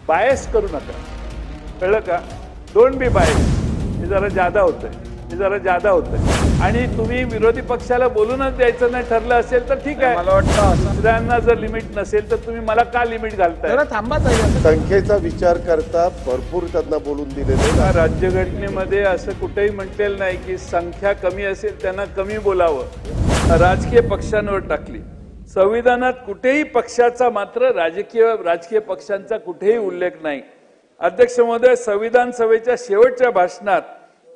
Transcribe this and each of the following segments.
Bias करू नका, कळलं का? Don't be bias. हे जरा जादा होतंय, हे जरा जादा होतंय. आणि तुम्ही विरोधी पक्षाला बोलूनच द्यायचं नाही ठरलं असेल तर ठीक आहे. मला वाटतं दुसऱ्यांना जर लिमिट नसेल तर तुम्ही मला का लिमिट घालताय? जरा थांबा ताई. संख्येचा विचार करता भरपूर त्यांना बोलून दिलेले. राज्यघटनेमध्ये असं कुठेही म्हटलेलं नाही की संख्या कमी असेल त्यांना कमी बोलावं, राजकीय पक्षांवर टाकली. संविधानात कुठेही पक्षाचा मात्र राजकीय पक्षांचा कुठेही उल्लेख नाही. अध्यक्ष महोदय, संविधान सभेच्या शेवटच्या भाषणात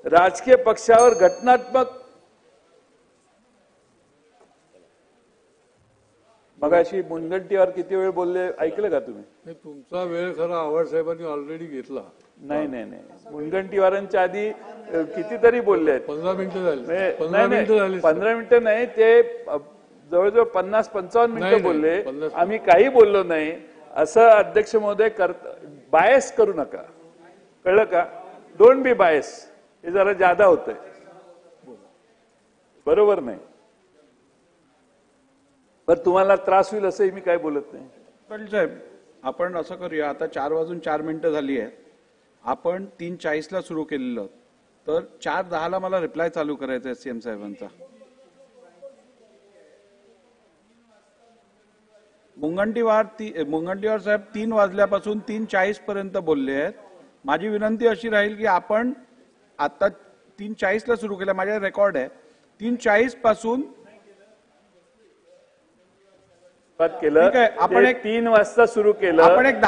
राजकीय पक्षावर घटनात्मक मगाशी मुनगंटीवार किती वेळ बोलले ऐकलं का तुम्ही? तुमचा वेळ खरा आव्हाड साहेबांनी ऑलरेडी घेतला. नाही नाही नाही, मुनगंटीवारांच्या आधी कितीतरी बोलले आहेत. 15 मिनिटं झाली. 15 मिनिटं नाही, ते जवळजवळ 50-55 मिनिटं बोलले. आम्ही काही बोललो नाही असं अध्यक्ष महोदय बायस करू नका, कळलं का? Don't be bias. हे जरा जादा होतंय, बरोबर नाही. पण तुम्हाला त्रास होईल असंही मी काय बोलत नाही. पाटील साहेब, आपण असं करूया, आता 4 वाजून 4 मिनिटं झाली आहेत. आपण 3:40 ला सुरू केलेलं, तर 4:10 ला मला रिप्लाय चालू करायचा आहे सीएम साहेबांचा. मुनगंटीवार साहेब 3 वाजल्यापासून 3:40 पर्यंत बोलले आहेत. माझी विनंती अशी राहील की आपण आता 3:40 ला सुरू केलं, माझ्या रेकॉर्ड आहे 3:40 पासून केलं. आपण एक 3 वाजता सुरू केलं. आपण एक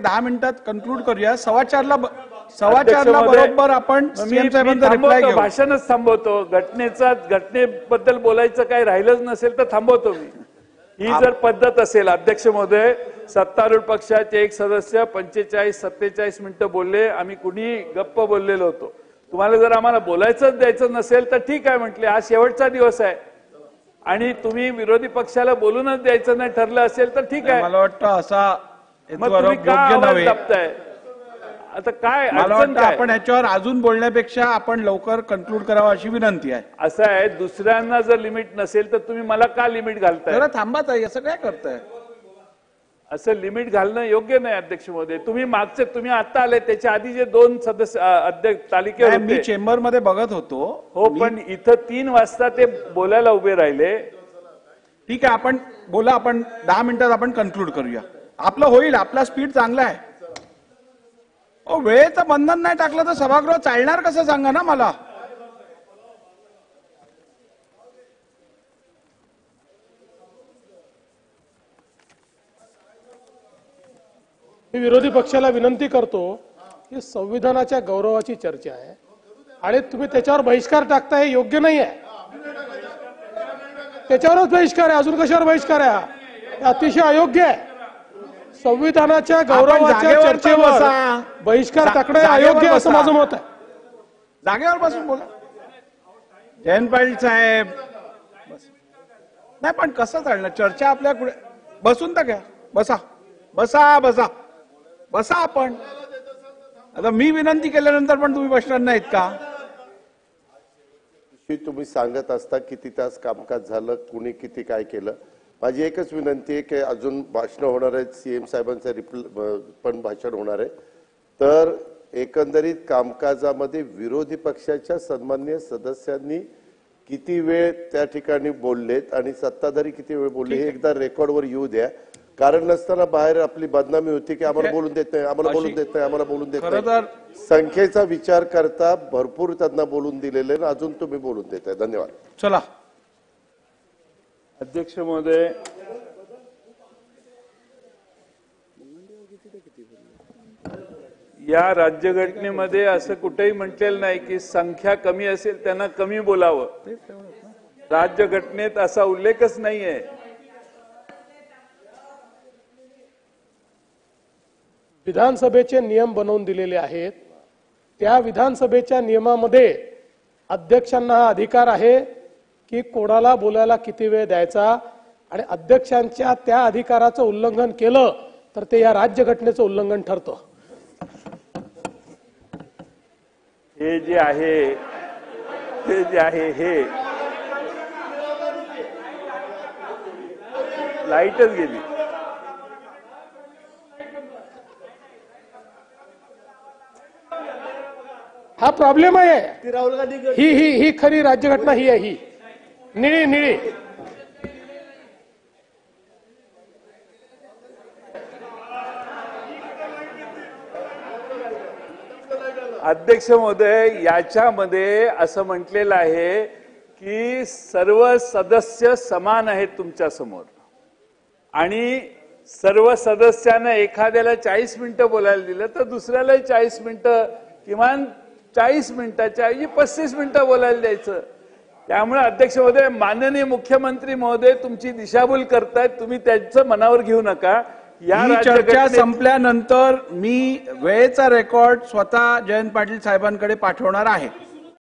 10 मिनिटात कन्क्लूड करूया. 4:15ला बरोबर आपण सीएम साहेबांचा रिप्लाय घेऊ. भाषणच थांबवतो. घटनेबद्दल बोलायचं काही राहिलंच नसेल तर थांबवतो मी. ही जर पद्धत असेल, अध्यक्ष महोदय, सत्तारूढ पक्षाचे एक सदस्य 45-47 मिनिटं बोलले, आम्ही कुणी गप्प बोललेलो होतो. तुम्हाला जर आम्हाला बोलायचंच द्यायचं नसेल तर ठीक आहे म्हटले, आज शेवटचा दिवस आहे आणि तुम्ही विरोधी पक्षाला बोलूनच द्यायचं नाही ठरलं असेल तर ठीक आहे. मला वाटतं असा दाबताय आता काय? मला वाटतं आपण याच्यावर अजून बोलण्यापेक्षा आपण लवकर कन्क्लूड करावं अशी विनंती आहे. असं आहे, दुसऱ्यांना जर लिमिट नसेल तर तुम्ही मला का लिमिट घालताय? जरा थांबा ताई, असं काय करताय? असं लिमिट घालणं योग्य नाही अध्यक्ष महोदय. तुम्ही आता आले, त्याच्या आधी जे 2 सदस्य अध्यक्ष तालिकेवर मी चेंबर मध्ये बघत होतो. हो, पण इथं 3 वाजता ते बोलायला उभे राहिले. ठीक आहे, आपण बोला. आपण 10 मिनिटात आपण कन्क्लूड करूया. आपलं होईल, आपला स्पीड चांगला आहे. वेळेचं बंधन नाही टाकलं तर सभागृह चालणार कसं सांगा ना मला. मी विरोधी पक्षाला विनंती करतो की संविधानाच्या गौरवाची चर्चा आहे आणि तुम्ही त्याच्यावर बहिष्कार टाकताय, हे योग्य नाही आहे. त्याच्यावरच बहिष्कार आहे, अजून कशावर बहिष्कार आहे? हे अतिशय अयोग्य आहे. संविधानाच्या गौरवाच्या चर्चेवर बहिष्कार टाकणे अयोग्य असं माझं मत आहे. जागेवर बसून बोला. जयंत पाटील साहेब, नाही पण कसं चालणार चर्चा? आपल्या पुढे बसून तर घ्या. बसा बसा बसा बसा. आपण आता मी विनंती केल्यानंतर पण तुम्ही बसणार नाहीत का? तुम्ही सांगत असता किती तास कामकाज झालं, कुणी किती काय केलं. माझी एकच विनंती आहे की अजून भाषण होणार आहेत, सीएम साहेबांचं पण भाषण होणार आहे. तर एकंदरीत कामकाजामध्ये विरोधी पक्षाच्या सन्माननीय सदस्यांनी किती वेळ त्या ठिकाणी बोललेत आणि सत्ताधारी किती वेळ बोलले हे एकदा रेकॉर्डवर येऊ द्या. कारण नसताना बाहेर आपली बदनामी होती की आम्हाला बोलून देत नाही, आम्हाला बोलून देत नाही, आम्हाला बोलून देत नाही. संख्येचा विचार करता भरपूर त्यांना बोलून दिलेले, अजून तुम्ही बोलून देताय. धन्यवाद. चला अध्यक्ष महोदय, या राज्यघटनेमध्ये असं कुठेही म्हटलेलं नाही की संख्या कमी असेल त्यांना कमी बोलावं. राज्यघटनेत असा उल्लेखच नाहीये. विधानसभेचे नियम बनवून दिलेले आहेत. त्या विधानसभेच्या नियमामध्ये अध्यक्षांना हा अधिकार आहे की कोणाला बोलायला किती वेळ द्यायचा, आणि अध्यक्षांच्या त्या अधिकाराचं उल्लंघन केलं तर ते या राज्यघटनेचं उल्लंघन ठरतं. हे जे आहे हे लाईटच गेली. हा प्रॉब्लेम आहे. ही खरी राज्यघटना ही आहे, ही निळी निळी. अध्यक्ष महोदय, याच्यामध्ये असं म्हटलेलं आहे की सर्व सदस्य समान आहेत तुमच्या समोर आणि सर्व सदस्यांना एखाद्याला 40 मिनिटं बोलायला दिलं तर दुसऱ्याला 40 मिनिटं, किमान 40 मिनिटाच्या ऐवजी 35 मिनिटं बोलायला द्यायचं. त्यामुळे अध्यक्ष महोदय, माननीय मुख्यमंत्री महोदय तुमची दिशाभूल करतायत, तुम्ही त्यांचं मनावर घेऊ नका. ही चर्चा संपल्यानंतर मी वेळेचा रेकॉर्ड स्वतः जयंत पाटील साहेबांकडे पाठवणार आहे.